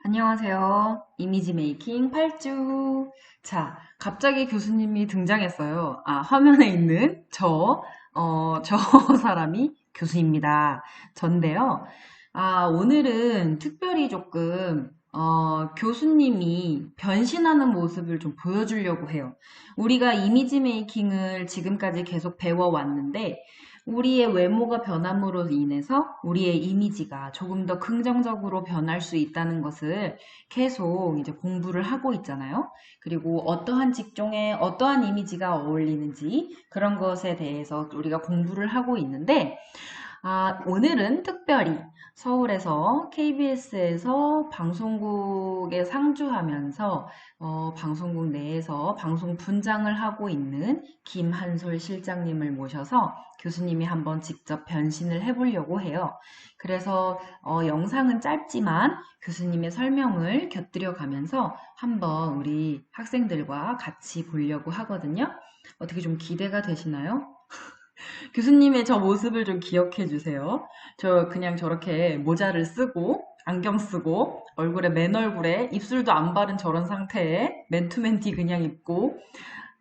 안녕하세요. 이미지 메이킹 8주. 자, 갑자기 교수님이 등장했어요. 화면에 있는 저 사람이 교수입니다. 전데요. 오늘은 특별히 조금, 교수님이 변신하는 모습을 좀 보여주려고 해요. 우리가 이미지 메이킹을 지금까지 계속 배워왔는데, 우리의 외모가 변함으로 인해서 우리의 이미지가 조금 더 긍정적으로 변할 수 있다는 것을 계속 이제 공부를 하고 있잖아요. 그리고 어떠한 직종에 어떠한 이미지가 어울리는지 그런 것에 대해서 우리가 공부를 하고 있는데, 오늘은 특별히 서울에서 KBS에서 방송국에 상주하면서 방송국 내에서 방송 분장을 하고 있는 김한솔 실장님을 모셔서 교수님이 한번 직접 변신을 해보려고 해요. 그래서 영상은 짧지만 교수님의 설명을 곁들여 가면서 한번 우리 학생들과 같이 보려고 하거든요. 어떻게 좀 기대가 되시나요? 교수님의 저 모습을 좀 기억해 주세요. 저 그냥 저렇게 모자를 쓰고 안경 쓰고 얼굴에 맨 얼굴에 입술도 안 바른 저런 상태에 맨투맨티 그냥 입고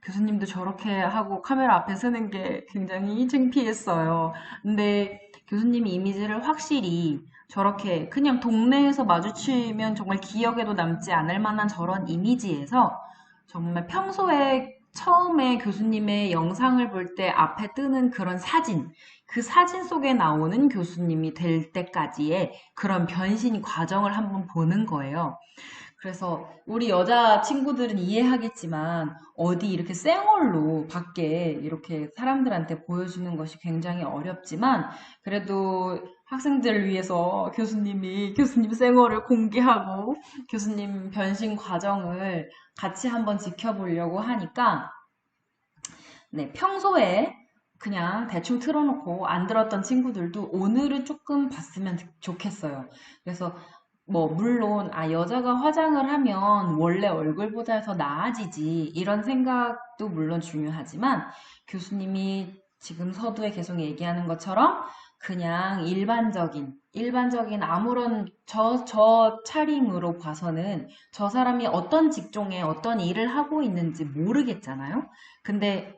교수님도 저렇게 하고 카메라 앞에 서는 게 굉장히 창피했어요. 근데 교수님 이미지를 확실히 저렇게 그냥 동네에서 마주치면 정말 기억에도 남지 않을 만한 저런 이미지에서 정말 평소에 처음에 교수님의 영상을 볼 때 앞에 뜨는 그런 사진, 그 사진 속에 나오는 교수님이 될 때까지의 그런 변신 과정을 한번 보는 거예요. 그래서 우리 여자 친구들은 이해하겠지만 어디 이렇게 쌩얼로 밖에 이렇게 사람들한테 보여주는 것이 굉장히 어렵지만 그래도 학생들을 위해서 교수님이 교수님 쌩얼을 공개하고 교수님 변신 과정을 같이 한번 지켜보려고 하니까 네, 평소에 그냥 대충 틀어놓고 안 들었던 친구들도 오늘은 조금 봤으면 좋겠어요. 그래서 물론 여자가 화장을 하면 원래 얼굴보다 더 나아지지 이런 생각도 물론 중요하지만 교수님이 지금 서두에 계속 얘기하는 것처럼 그냥 일반적인 아무런 저 차림으로 봐서는 저 사람이 어떤 직종에 어떤 일을 하고 있는지 모르겠잖아요. 근데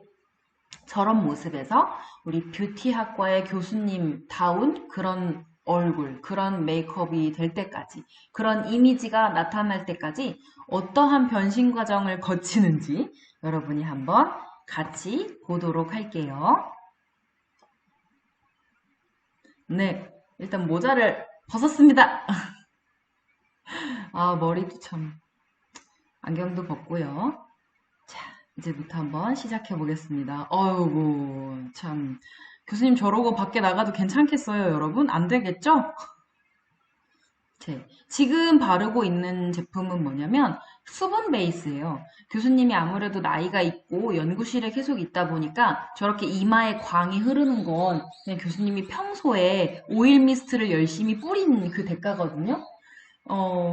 저런 모습에서 우리 뷰티학과의 교수님다운 그런 얼굴, 그런 메이크업이 될 때까지, 그런 이미지가 나타날 때까지 어떠한 변신 과정을 거치는지 여러분이 한번 같이 보도록 할게요. 네, 일단 모자를 벗었습니다. 머리도 참, 안경도 벗고요. 자, 이제부터 한번 시작해 보겠습니다. 어이구, 참. 교수님 저러고 밖에 나가도 괜찮겠어요, 여러분? 안 되겠죠? 지금 바르고 있는 제품은 뭐냐면 수분 베이스예요. 교수님이 아무래도 나이가 있고 연구실에 계속 있다 보니까 저렇게 이마에 광이 흐르는 건 그냥 교수님이 평소에 오일 미스트를 열심히 뿌린 그 대가거든요.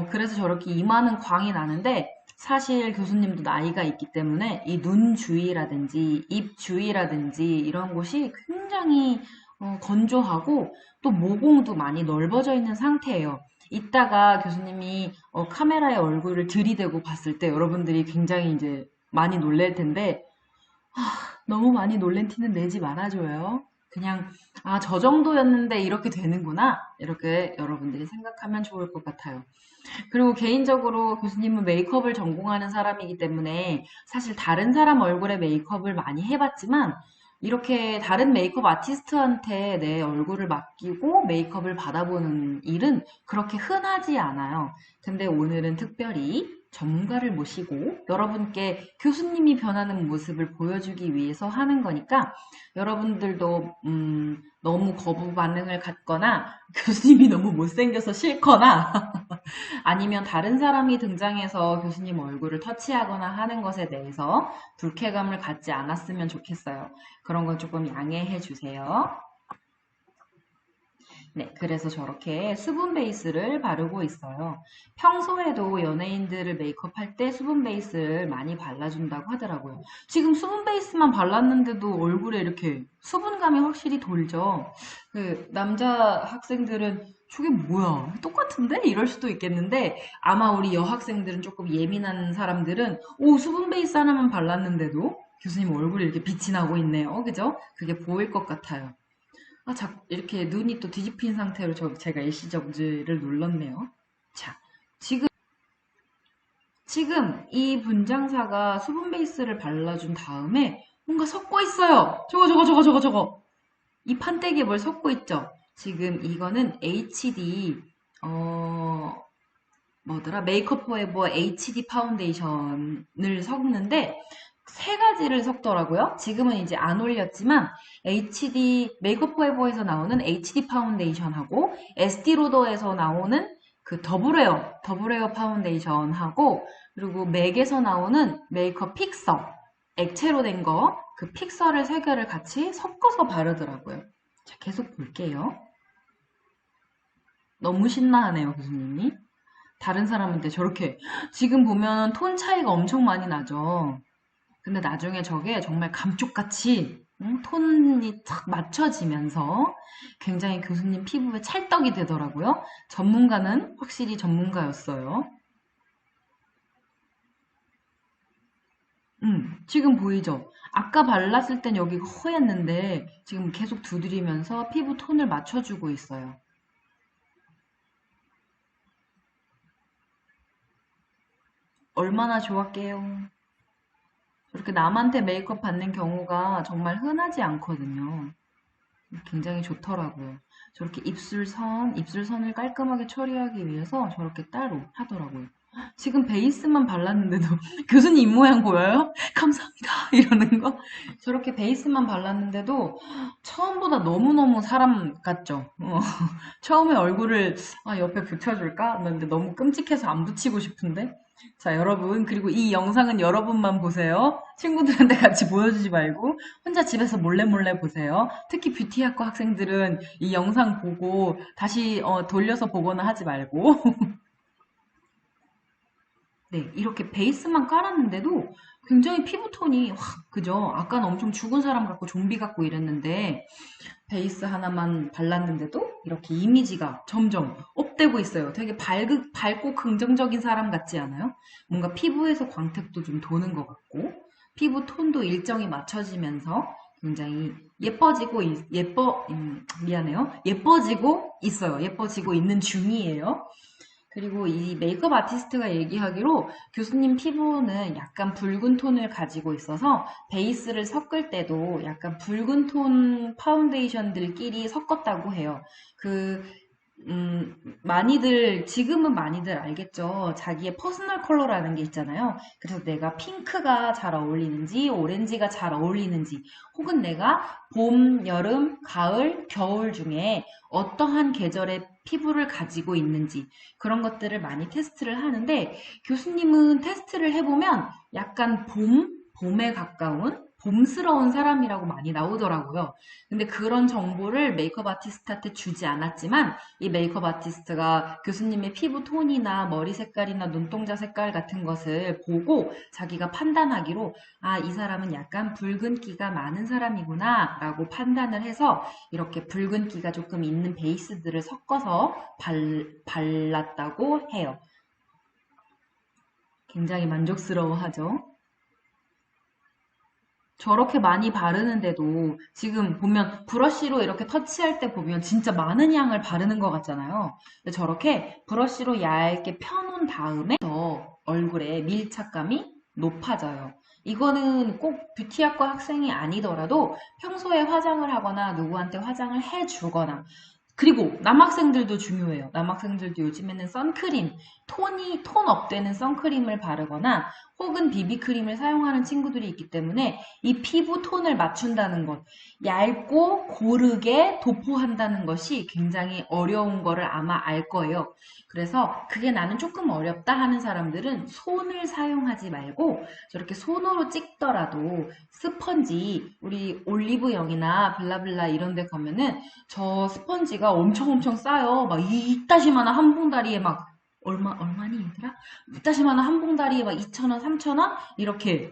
그래서 저렇게 이마는 광이 나는데 사실 교수님도 나이가 있기 때문에 이 눈 주위라든지 입 주위라든지 이런 곳이 굉장히 건조하고 또 모공도 많이 넓어져 있는 상태예요. 이따가 교수님이 카메라에 얼굴을 들이대고 봤을 때 여러분들이 굉장히 이제 많이 놀랄 텐데 너무 많이 놀란 티는 내지 말아줘요. 그냥 저 정도였는데 이렇게 되는구나 이렇게 여러분들이 생각하면 좋을 것 같아요. 그리고 개인적으로 교수님은 메이크업을 전공하는 사람이기 때문에 사실 다른 사람 얼굴에 메이크업을 많이 해봤지만 이렇게 다른 메이크업 아티스트한테 내 얼굴을 맡기고 메이크업을 받아보는 일은 그렇게 흔하지 않아요. 근데 오늘은 특별히 전문가를 모시고 여러분께 교수님이 변하는 모습을 보여주기 위해서 하는 거니까 여러분들도 너무 거부 반응을 갖거나 교수님이 너무 못생겨서 싫거나 아니면 다른 사람이 등장해서 교수님 얼굴을 터치하거나 하는 것에 대해서 불쾌감을 갖지 않았으면 좋겠어요. 그런 건 조금 양해해 주세요. 네, 그래서 저렇게 수분 베이스를 바르고 있어요. 평소에도 연예인들을 메이크업 할 때 수분 베이스를 많이 발라준다고 하더라고요. 지금 수분 베이스만 발랐는데도 얼굴에 이렇게 수분감이 확실히 돌죠. 그 남자 학생들은 저게 뭐야? 똑같은데? 이럴 수도 있겠는데, 아마 우리 여학생들은 조금 예민한 사람들은, 오, 수분 베이스 하나만 발랐는데도 교수님 얼굴에 이렇게 빛이 나고 있네요. 그죠? 그게 보일 것 같아요. 아, 이렇게 눈이 또 뒤집힌 상태로 제가 일시정지를 눌렀네요. 자, 지금, 지금 이 분장사가 수분 베이스를 발라준 다음에 뭔가 섞고 있어요. 저거. 이 판때기에 뭘 섞고 있죠? 지금 이거는 HD, 어, 뭐더라? 메이크업 포에버 HD 파운데이션을 섞는데, 세 가지를 섞더라고요. 지금은 이제 안 올렸지만, HD, 메이크업 포에버에서 나오는 HD 파운데이션하고, 에스티로더에서 나오는 그 더블웨어 파운데이션하고, 그리고 맥에서 나오는 메이크업 픽서, 액체로 된 거, 그 픽서를 세 개를 같이 섞어서 바르더라고요. 자, 계속 볼게요. 너무 신나하네요, 교수님이. 다른 사람한테 저렇게 지금 보면 톤 차이가 엄청 많이 나죠. 근데 나중에 저게 정말 감쪽같이 톤이 탁 맞춰지면서 굉장히 교수님 피부에 찰떡이 되더라고요. 전문가는 확실히 전문가였어요. 지금 보이죠? 아까 발랐을 땐 여기가 허였는데 지금 계속 두드리면서 피부 톤을 맞춰주고 있어요. 얼마나 좋았게요. 저렇게 남한테 메이크업 받는 경우가 정말 흔하지 않거든요. 굉장히 좋더라고요. 저렇게 입술선을 깔끔하게 처리하기 위해서 저렇게 따로 하더라고요. 지금 베이스만 발랐는데도 교수님 입모양 보여요? 감사합니다. 이러는 거. 저렇게 베이스만 발랐는데도 처음보다 너무너무 사람 같죠? 처음에 얼굴을 옆에 붙여줄까? 근데 너무 끔찍해서 안 붙이고 싶은데. 자, 여러분. 그리고 이 영상은 여러분만 보세요. 친구들한테 같이 보여주지 말고 혼자 집에서 몰래 몰래 보세요. 특히 뷰티학과 학생들은 이 영상 보고 다시 돌려서 보거나 하지 말고. 네, 이렇게 베이스만 깔았는데도 굉장히 피부톤이 확, 그죠? 아까는 엄청 죽은 사람 같고 좀비 같고 이랬는데 베이스 하나만 발랐는데도 이렇게 이미지가 점점 업되고 있어요. 되게 밝고 긍정적인 사람 같지 않아요? 뭔가 피부에서 광택도 좀 도는 것 같고 피부 톤도 일정히 맞춰지면서 굉장히 미안해요. 예뻐지고 있어요. 예뻐지고 있는 중이에요. 그리고 이 메이크업 아티스트가 얘기하기로 교수님 피부는 약간 붉은 톤을 가지고 있어서 베이스를 섞을 때도 약간 붉은 톤 파운데이션들끼리 섞었다고 해요. 지금은 많이들 알겠죠. 자기의 퍼스널 컬러라는 게 있잖아요. 그래서 내가 핑크가 잘 어울리는지, 오렌지가 잘 어울리는지, 혹은 내가 봄, 여름, 가을, 겨울 중에 어떠한 계절의 피부를 가지고 있는지, 그런 것들을 많이 테스트를 하는데, 교수님은 테스트를 해보면 약간 봄에 가까운 봄스러운 사람이라고 많이 나오더라고요. 근데 그런 정보를 메이크업 아티스트한테 주지 않았지만 이 메이크업 아티스트가 교수님의 피부 톤이나 머리 색깔이나 눈동자 색깔 같은 것을 보고 자기가 판단하기로 이 사람은 약간 붉은기가 많은 사람이구나 라고 판단을 해서 이렇게 붉은기가 조금 있는 베이스들을 섞어서 발랐다고 해요. 굉장히 만족스러워하죠. 저렇게 많이 바르는데도 지금 보면 브러쉬로 이렇게 터치할 때 보면 진짜 많은 양을 바르는 것 같잖아요. 근데 저렇게 브러쉬로 얇게 펴놓은 다음에 더 얼굴에 밀착감이 높아져요. 이거는 꼭 뷰티학과 학생이 아니더라도 평소에 화장을 하거나 누구한테 화장을 해주거나 그리고 남학생들도 중요해요. 남학생들도 요즘에는 선크림, 톤 업되는 선크림을 바르거나 혹은 비비크림을 사용하는 친구들이 있기 때문에 이 피부 톤을 맞춘다는 것, 얇고 고르게 도포한다는 것이 굉장히 어려운 거를 아마 알 거예요. 그래서 그게 나는 조금 어렵다 하는 사람들은 손을 사용하지 말고 저렇게 손으로 찍더라도 스펀지, 우리 올리브영이나 블라블라 이런 데 가면은 저 스펀지가 엄청 싸요. 막 이따시만한 한 봉다리에 막 얼마니 얘들아? 이따시만한 한 봉다리에 막 2,000원, 3,000원 이렇게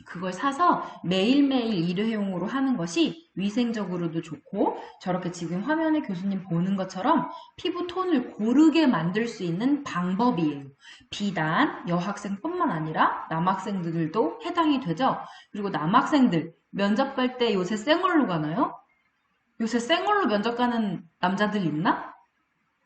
그걸 사서 매일매일 일회용으로 하는 것이 위생적으로도 좋고 저렇게 지금 화면에 교수님 보는 것처럼 피부 톤을 고르게 만들 수 있는 방법이에요. 비단 여학생뿐만 아니라 남학생들도 해당이 되죠. 그리고 남학생들 면접 갈 때 요새 쌩얼로 가나요? 요새 쌩얼로 면접 가는 남자들 있나?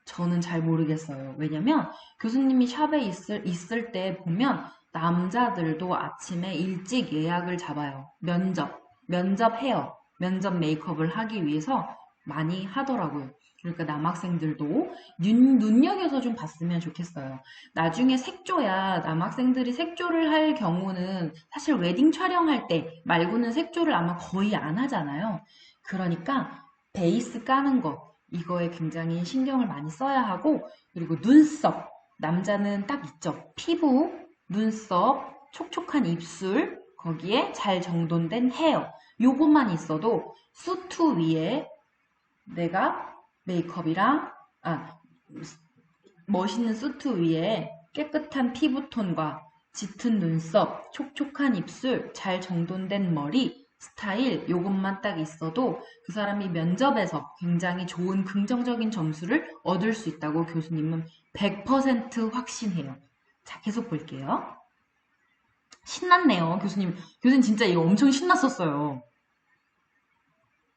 저는 잘 모르겠어요. 왜냐면 교수님이 샵에 있을 때 보면 남자들도 아침에 일찍 예약을 잡아요. 면접 헤어, 면접 메이크업을 하기 위해서 많이 하더라고요. 그러니까 남학생들도 눈여겨서 좀 봤으면 좋겠어요. 나중에 색조야, 남학생들이 색조를 할 경우는 사실 웨딩 촬영할 때 말고는 색조를 아마 거의 안 하잖아요. 그러니까 베이스 까는 거, 이거에 굉장히 신경을 많이 써야 하고, 그리고 눈썹. 남자는 딱 있죠. 피부, 눈썹, 촉촉한 입술, 거기에 잘 정돈된 헤어. 요것만 있어도 수트 위에 내가 메이크업이랑, 멋있는 수트 위에 깨끗한 피부톤과 짙은 눈썹, 촉촉한 입술, 잘 정돈된 머리, 스타일 요것만 딱 있어도 그 사람이 면접에서 굉장히 좋은 긍정적인 점수를 얻을 수 있다고 교수님은 100% 확신해요. 자, 계속 볼게요. 신났네요, 교수님. 교수님 진짜 이거 엄청 신났었어요.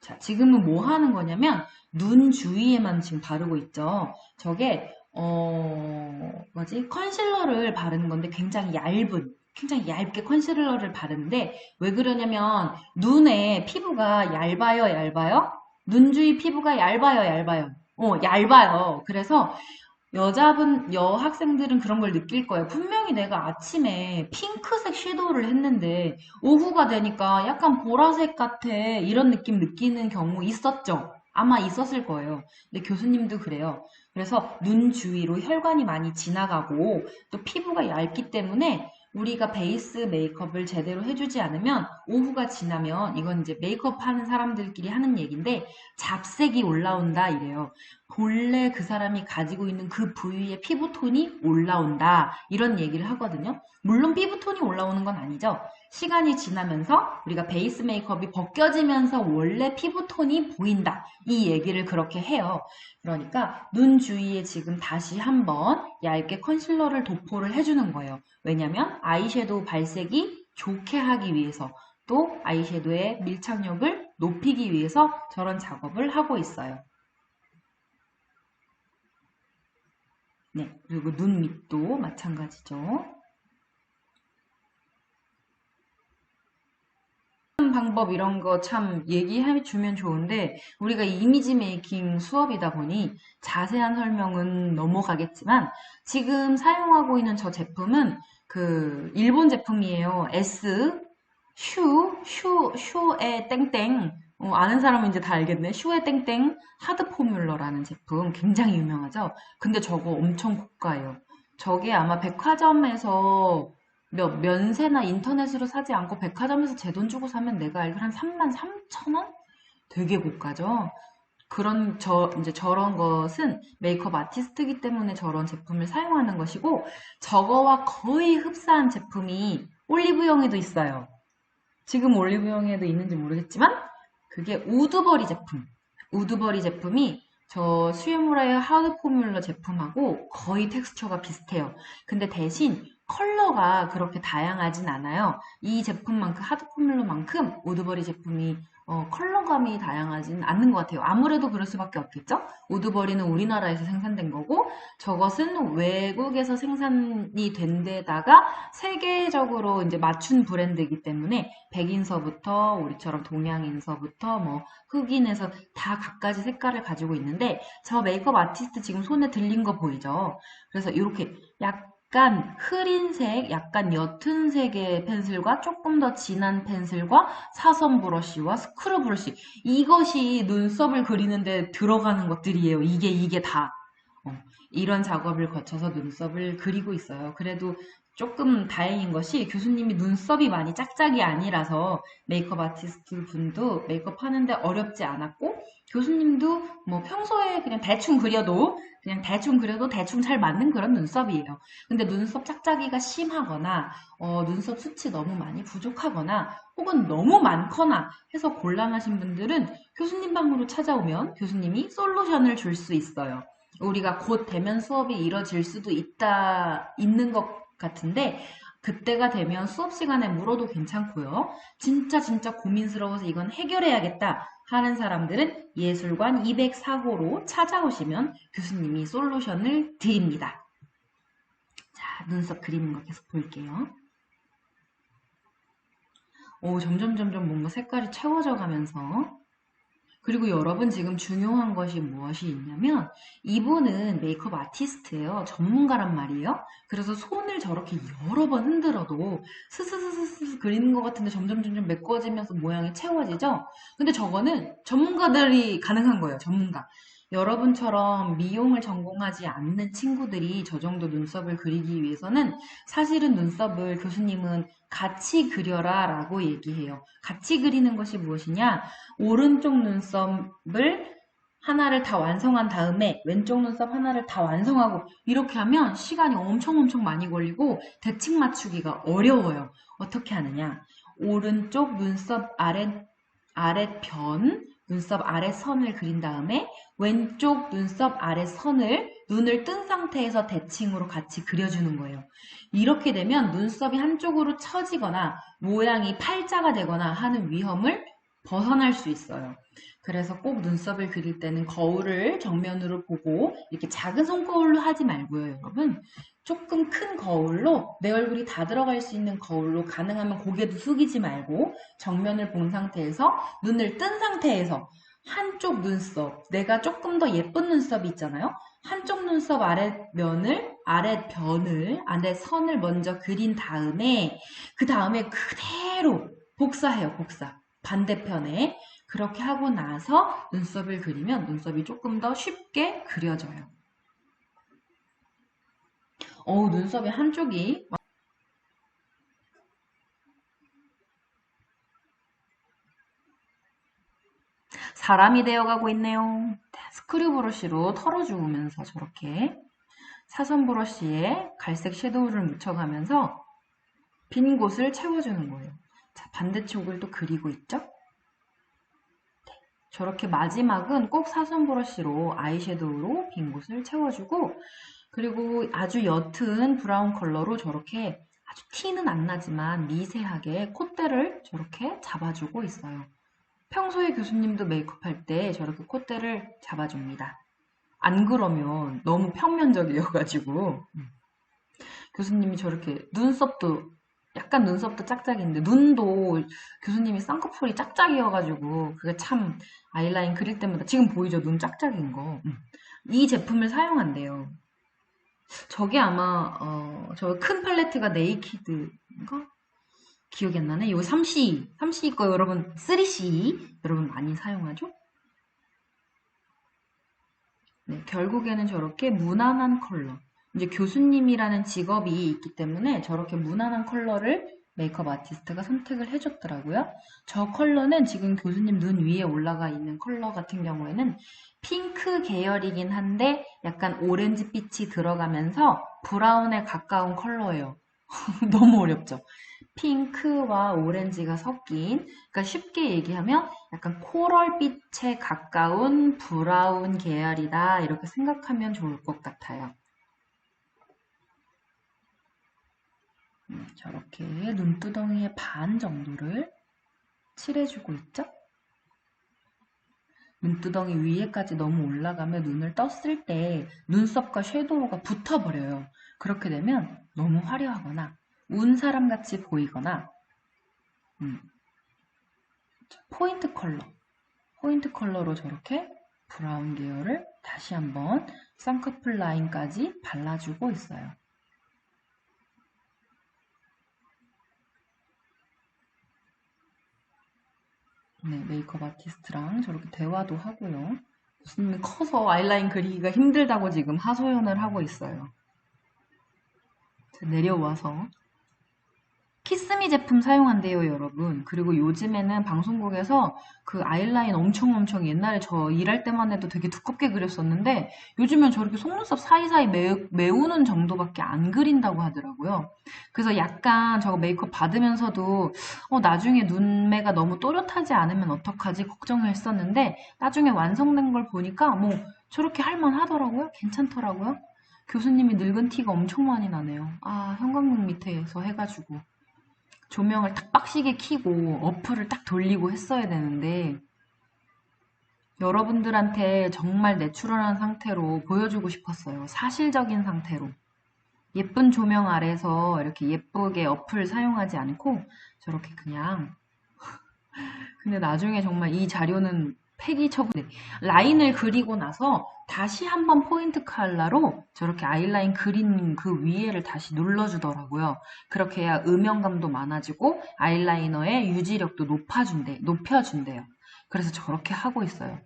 자, 지금은 뭐 하는 거냐면 눈 주위에만 지금 바르고 있죠. 저게 컨실러를 바르는 건데 굉장히 얇게 컨실러를 바르는데 왜 그러냐면 눈에 피부가 얇아요? 눈 주위 피부가 얇아요? 얇아요. 그래서 여학생들은 그런 걸 느낄 거예요. 분명히 내가 아침에 핑크색 섀도우를 했는데 오후가 되니까 약간 보라색 같아. 이런 느낌 느끼는 경우 있었죠? 아마 있었을 거예요. 근데 교수님도 그래요. 그래서 눈 주위로 혈관이 많이 지나가고 또 피부가 얇기 때문에 우리가 베이스 메이크업을 제대로 해주지 않으면 오후가 지나면 이건 이제 메이크업 하는 사람들끼리 하는 얘기인데 잡색이 올라온다 이래요. 본래 그 사람이 가지고 있는 그 부위의 피부톤이 올라온다 이런 얘기를 하거든요. 물론 피부톤이 올라오는 건 아니죠. 시간이 지나면서 우리가 베이스 메이크업이 벗겨지면서 원래 피부톤이 보인다 이 얘기를 그렇게 해요. 그러니까 눈 주위에 지금 다시 한번 얇게 컨실러를 도포를 해주는 거예요. 왜냐면 아이섀도우 발색이 좋게 하기 위해서 또 아이섀도우의 밀착력을 높이기 위해서 저런 작업을 하고 있어요. 네, 그리고 눈 밑도 마찬가지죠. 방법 이런 거 참 얘기해 주면 좋은데 우리가 이미지 메이킹 수업이다 보니 자세한 설명은 넘어가겠지만 지금 사용하고 있는 저 제품은 그 일본 제품이에요. 슈의 땡땡. 아는 사람은 이제 다 알겠네. 슈의 땡땡 하드 포뮬러라는 제품 굉장히 유명하죠. 근데 저거 엄청 고가예요. 저게 아마 백화점에서 면세나 인터넷으로 사지 않고 백화점에서 제 돈 주고 사면 내가 알기로 한 33,000원? 되게 고가죠. 이제 저런 것은 메이크업 아티스트이기 때문에 저런 제품을 사용하는 것이고, 저거와 거의 흡사한 제품이 올리브영에도 있어요. 지금 올리브영에도 있는지 모르겠지만, 그게 우드버리 제품. 우드버리 제품이 저 수유무라의 하드 포뮬러 제품하고 거의 텍스처가 비슷해요. 근데 대신 컬러가 그렇게 다양하진 않아요. 이 제품만큼, 하드 포뮬러만큼 우드버리 제품이 컬러감이 다양하진 않는 것 같아요. 아무래도 그럴 수밖에 없겠죠? 우드버리는 우리나라에서 생산된 거고 저것은 외국에서 생산이 된 데다가 세계적으로 이제 맞춘 브랜드이기 때문에 백인서부터 우리처럼 동양인서부터 뭐 흑인에서 다 각가지 색깔을 가지고 있는데 저 메이크업 아티스트 지금 손에 들린 거 보이죠? 그래서 이렇게 약간 흐린색, 약간 옅은 색의 펜슬과 조금 더 진한 펜슬과 사선 브러쉬와 스크루 브러쉬 이것이 눈썹을 그리는데 들어가는 것들이에요. 이게 다. 이런 작업을 거쳐서 눈썹을 그리고 있어요. 그래도 조금 다행인 것이 교수님이 눈썹이 많이 짝짝이 아니라서 메이크업 아티스트 분도 메이크업 하는데 어렵지 않았고 교수님도 뭐 평소에 그냥 대충 그려도 대충 잘 맞는 그런 눈썹이에요. 근데 눈썹 짝짝이가 심하거나 눈썹 숱이 너무 많이 부족하거나 혹은 너무 많거나 해서 곤란하신 분들은 교수님 방으로 찾아오면 교수님이 솔루션을 줄 수 있어요. 우리가 곧 대면 수업이 이뤄질 수도 있는 것 같은데, 그때가 되면 수업 시간에 물어도 괜찮고요. 진짜 고민스러워서 이건 해결해야겠다 하는 사람들은 예술관 204호로 찾아오시면 교수님이 솔루션을 드립니다. 자, 눈썹 그리는 거 계속 볼게요. 오, 점점 뭔가 색깔이 채워져 가면서 그리고 여러분 지금 중요한 것이 무엇이 있냐면 이분은 메이크업 아티스트예요. 전문가란 말이에요. 그래서 손을 저렇게 여러 번 흔들어도 스스스스스 그리는 것 같은데 점점 메꿔지면서 모양이 채워지죠? 근데 저거는 전문가들이 가능한 거예요. 전문가. 여러분처럼 미용을 전공하지 않는 친구들이 저 정도 눈썹을 그리기 위해서는 사실은 눈썹을 교수님은 같이 그려라 라고 얘기해요. 같이 그리는 것이 무엇이냐? 오른쪽 눈썹을 하나를 다 완성한 다음에 왼쪽 눈썹 하나를 다 완성하고 이렇게 하면 시간이 엄청 많이 걸리고 대칭 맞추기가 어려워요. 어떻게 하느냐? 오른쪽 눈썹 아랫변, 눈썹 아랫선을 그린 다음에 왼쪽 눈썹 아랫선을 눈을 뜬 상태에서 대칭으로 같이 그려주는 거예요. 이렇게 되면 눈썹이 한쪽으로 처지거나 모양이 팔자가 되거나 하는 위험을 벗어날 수 있어요. 그래서 꼭 눈썹을 그릴 때는 거울을 정면으로 보고 이렇게 작은 손거울로 하지 말고요, 여러분. 조금 큰 거울로 내 얼굴이 다 들어갈 수 있는 거울로 가능하면 고개도 숙이지 말고 정면을 본 상태에서 눈을 뜬 상태에서 한쪽 눈썹, 내가 조금 더 예쁜 눈썹이 있잖아요. 한쪽 눈썹 아랫선을 먼저 그린 다음에 그 다음에 그대로 복사해요, 복사. 반대편에 그렇게 하고 나서 눈썹을 그리면 눈썹이 조금 더 쉽게 그려져요. 눈썹이 한쪽이 사람이 되어가고 있네요. 스크류 브러쉬로 털어주면서 저렇게 사선 브러쉬에 갈색 섀도우를 묻혀가면서 빈 곳을 채워주는 거예요. 자, 반대쪽을 또 그리고 있죠? 네, 저렇게 마지막은 꼭 사선 브러쉬로 아이섀도우로 빈 곳을 채워주고 그리고 아주 옅은 브라운 컬러로 저렇게 아주 티는 안 나지만 미세하게 콧대를 저렇게 잡아주고 있어요. 평소에 교수님도 메이크업 할 때 저렇게 콧대를 잡아줍니다. 안 그러면 너무 평면적이어가지고 교수님이 저렇게 약간 눈썹도 짝짝인데 눈도 교수님이 쌍꺼풀이 짝짝이어가지고 그게 참 아이라인 그릴 때마다 지금 보이죠? 눈 짝짝인 거. 이 제품을 사용한대요. 저게 아마 저 큰 팔레트가 네이키드인가? 기억이 안 나네. 이거 3C 거 여러분 3C 여러분 많이 사용하죠? 네, 결국에는 저렇게 무난한 컬러. 이제 교수님이라는 직업이 있기 때문에 저렇게 무난한 컬러를 메이크업 아티스트가 선택을 해줬더라고요. 저 컬러는 지금 교수님 눈 위에 올라가 있는 컬러 같은 경우에는 핑크 계열이긴 한데 약간 오렌지빛이 들어가면서 브라운에 가까운 컬러예요. 너무 어렵죠? 핑크와 오렌지가 섞인, 그러니까 쉽게 얘기하면 약간 코랄빛에 가까운 브라운 계열이다. 이렇게 생각하면 좋을 것 같아요. 저렇게 눈두덩이의 반 정도를 칠해주고 있죠? 눈두덩이 위에까지 너무 올라가면 눈을 떴을 때 눈썹과 섀도우가 붙어버려요. 그렇게 되면 너무 화려하거나 운 사람 같이 보이거나 포인트 컬러로 저렇게 브라운 계열을 다시 한번 쌍꺼풀 라인까지 발라주고 있어요. 네, 메이크업 아티스트랑 저렇게 대화도 하고요. 교수님이 커서 아이라인 그리기가 힘들다고 지금 하소연을 하고 있어요. 내려와서 키스미 제품 사용한대요, 여러분. 그리고 요즘에는 방송국에서 그 아이라인 엄청 옛날에 저 일할 때만 해도 되게 두껍게 그렸었는데 요즘엔 저렇게 속눈썹 사이사이 메우는 정도밖에 안 그린다고 하더라고요. 그래서 약간 저거 메이크업 받으면서도 나중에 눈매가 너무 또렷하지 않으면 어떡하지 걱정을 했었는데 나중에 완성된 걸 보니까 뭐 저렇게 할만 하더라고요. 괜찮더라고요. 교수님이 늙은 티가 엄청 많이 나네요. 아, 형광등 밑에서 해가지고. 조명을 딱 빡시게 켜고 어플을 딱 돌리고 했어야 되는데 여러분들한테 정말 내추럴한 상태로 보여주고 싶었어요. 사실적인 상태로. 예쁜 조명 아래서 이렇게 예쁘게 어플 사용하지 않고 저렇게 그냥 근데 나중에 정말 이 자료는 폐기 처분. 라인을 그리고 나서 다시 한번 포인트 컬러로 저렇게 아이라인 그린 그 위에를 다시 눌러주더라고요. 그렇게 해야 음영감도 많아지고 아이라이너의 유지력도 높여준대요. 그래서 저렇게 하고 있어요.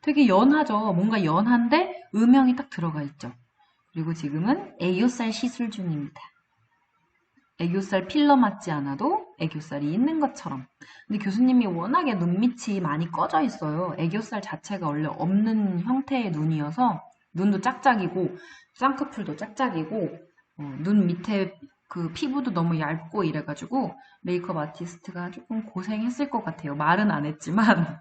되게 연하죠. 뭔가 연한데 음영이 딱 들어가 있죠. 그리고 지금은 애교살 시술 중입니다. 애교살 필러 맞지 않아도 애교살이 있는 것처럼. 근데 교수님이 워낙에 눈밑이 많이 꺼져 있어요. 애교살 자체가 원래 없는 형태의 눈이어서 눈도 짝짝이고 쌍꺼풀도 짝짝이고 눈 밑에 그 피부도 너무 얇고 이래가지고 메이크업 아티스트가 조금 고생했을 것 같아요. 말은 안 했지만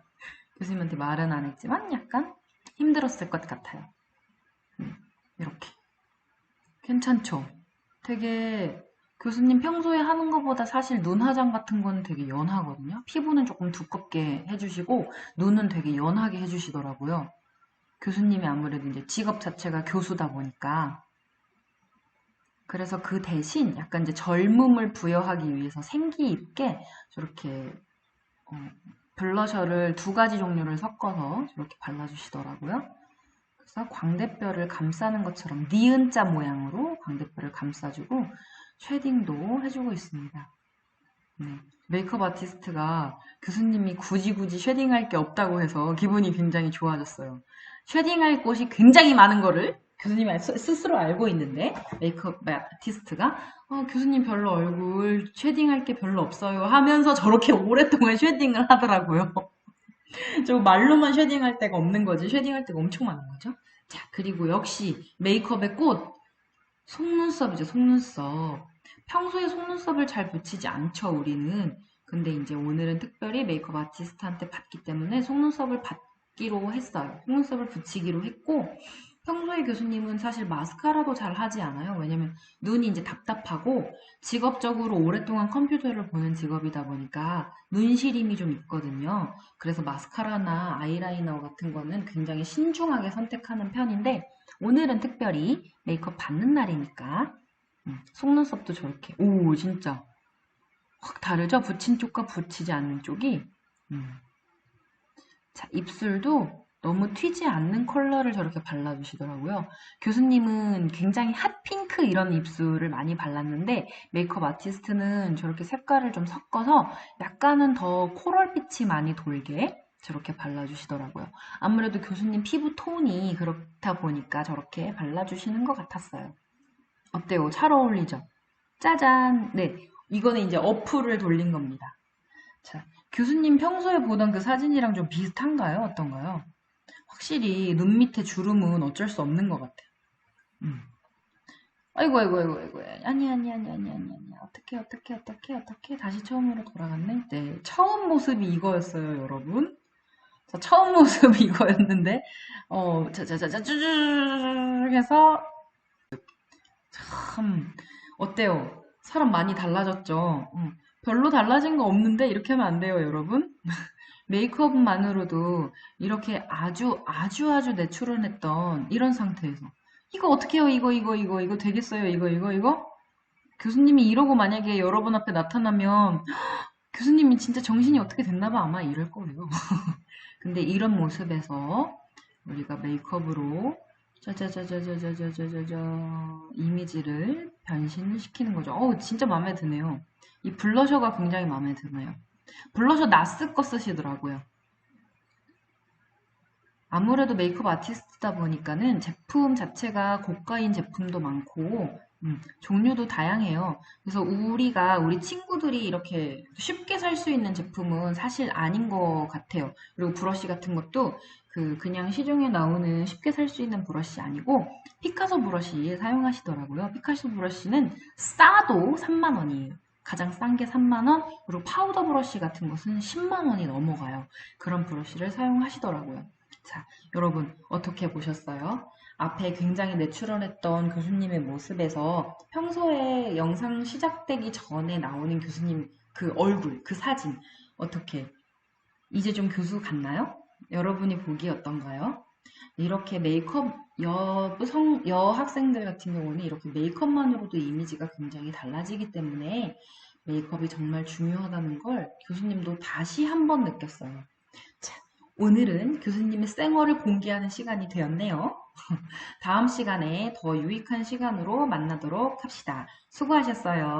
교수님한테 말은 안 했지만 약간 힘들었을 것 같아요. 이렇게 괜찮죠? 되게 교수님 평소에 하는 것보다 사실 눈 화장 같은 거는 되게 연하거든요. 피부는 조금 두껍게 해주시고 눈은 되게 연하게 해주시더라고요. 교수님이 아무래도 이제 직업 자체가 교수다 보니까 그래서 그 대신 약간 이제 젊음을 부여하기 위해서 생기 있게 저렇게 어, 블러셔를 두 가지 종류를 섞어서 저렇게 발라주시더라고요. 그래서 광대뼈를 감싸는 것처럼 니은자 모양으로 광대뼈를 감싸주고 쉐딩도 해주고 있습니다. 네. 메이크업 아티스트가 교수님이 굳이 쉐딩할 게 없다고 해서 기분이 굉장히 좋아졌어요. 쉐딩할 곳이 굉장히 많은 거를 교수님이 스스로 알고 있는데 메이크업 아티스트가 교수님 별로 얼굴 쉐딩할 게 별로 없어요 하면서 저렇게 오랫동안 쉐딩을 하더라고요. 저 말로만 쉐딩할 데가 없는 거지 쉐딩할 데가 엄청 많은 거죠. 자, 그리고 역시 메이크업의 꽃 속눈썹이죠, 속눈썹. 평소에 속눈썹을 잘 붙이지 않죠, 우리는. 근데 이제 오늘은 특별히 메이크업 아티스트한테 받기 때문에 속눈썹을 받기로 했어요. 속눈썹을 붙이기로 했고, 평소에 교수님은 사실 마스카라도 잘 하지 않아요. 왜냐면 눈이 이제 답답하고 직업적으로 오랫동안 컴퓨터를 보는 직업이다 보니까 눈 시림이 좀 있거든요. 그래서 마스카라나 아이라이너 같은 거는 굉장히 신중하게 선택하는 편인데 오늘은 특별히 메이크업 받는 날이니까 속눈썹도 저렇게 오 진짜 확 다르죠? 붙인 쪽과 붙이지 않는 쪽이 자 입술도 너무 튀지 않는 컬러를 저렇게 발라주시더라고요. 교수님은 굉장히 핫핑크 이런 입술을 많이 발랐는데 메이크업 아티스트는 저렇게 색깔을 좀 섞어서 약간은 더 코랄빛이 많이 돌게 저렇게 발라주시더라고요. 아무래도 교수님 피부 톤이 그렇다 보니까 저렇게 발라주시는 것 같았어요. 어때요? 잘 어울리죠? 짜잔! 네, 이거는 이제 어플을 돌린 겁니다. 자, 교수님 평소에 보던 그 사진이랑 좀 비슷한가요? 어떤가요? 확실히 눈 밑에 주름은 어쩔 수 없는 것 같아요. 음. 아이고. 아니. 어떻게. 다시 처음으로 돌아갔네? 네. 처음 모습이 이거였어요, 여러분. 자, 처음 모습이 이거였는데, 쭈쭈 해서, 참, 어때요? 사람 많이 달라졌죠? 별로 달라진 거 없는데, 이렇게 하면 안 돼요, 여러분. 메이크업만으로도 이렇게 아주 내추럴했던 이런 상태에서 이거 어떻게 해요? 이거 되겠어요? 이거? 교수님이 이러고 만약에 여러분 앞에 나타나면 교수님이 진짜 정신이 어떻게 됐나 봐 아마 이럴 거예요. 근데 이런 모습에서 우리가 메이크업으로 짜자자자자자자자자 이미지를 변신을 시키는 거죠. 진짜 마음에 드네요. 이 블러셔가 굉장히 마음에 드네요. 블러셔 나스 거 쓰시더라고요. 아무래도 메이크업 아티스트다 보니까는 제품 자체가 고가인 제품도 많고 종류도 다양해요. 그래서 우리 친구들이 이렇게 쉽게 살 수 있는 제품은 사실 아닌 것 같아요. 그리고 브러쉬 같은 것도 그냥 시중에 나오는 쉽게 살 수 있는 브러쉬 아니고 피카소 브러쉬 사용하시더라고요. 피카소 브러쉬는 싸도 3만 원이에요. 가장 싼 게 3만 원, 그리고 파우더 브러쉬 같은 것은 10만 원이 넘어가요. 그런 브러쉬를 사용하시더라고요. 자, 여러분 어떻게 보셨어요? 앞에 굉장히 내추럴했던 교수님의 모습에서 평소에 영상 시작되기 전에 나오는 교수님 그 얼굴, 그 사진, 어떻게, 이제 좀 교수 같나요? 여러분이 보기 어떤가요? 이렇게 여학생들 같은 경우는 이렇게 메이크업만으로도 이미지가 굉장히 달라지기 때문에 메이크업이 정말 중요하다는 걸 교수님도 다시 한번 느꼈어요. 자, 오늘은 교수님의 생얼을 공개하는 시간이 되었네요. 다음 시간에 더 유익한 시간으로 만나도록 합시다. 수고하셨어요.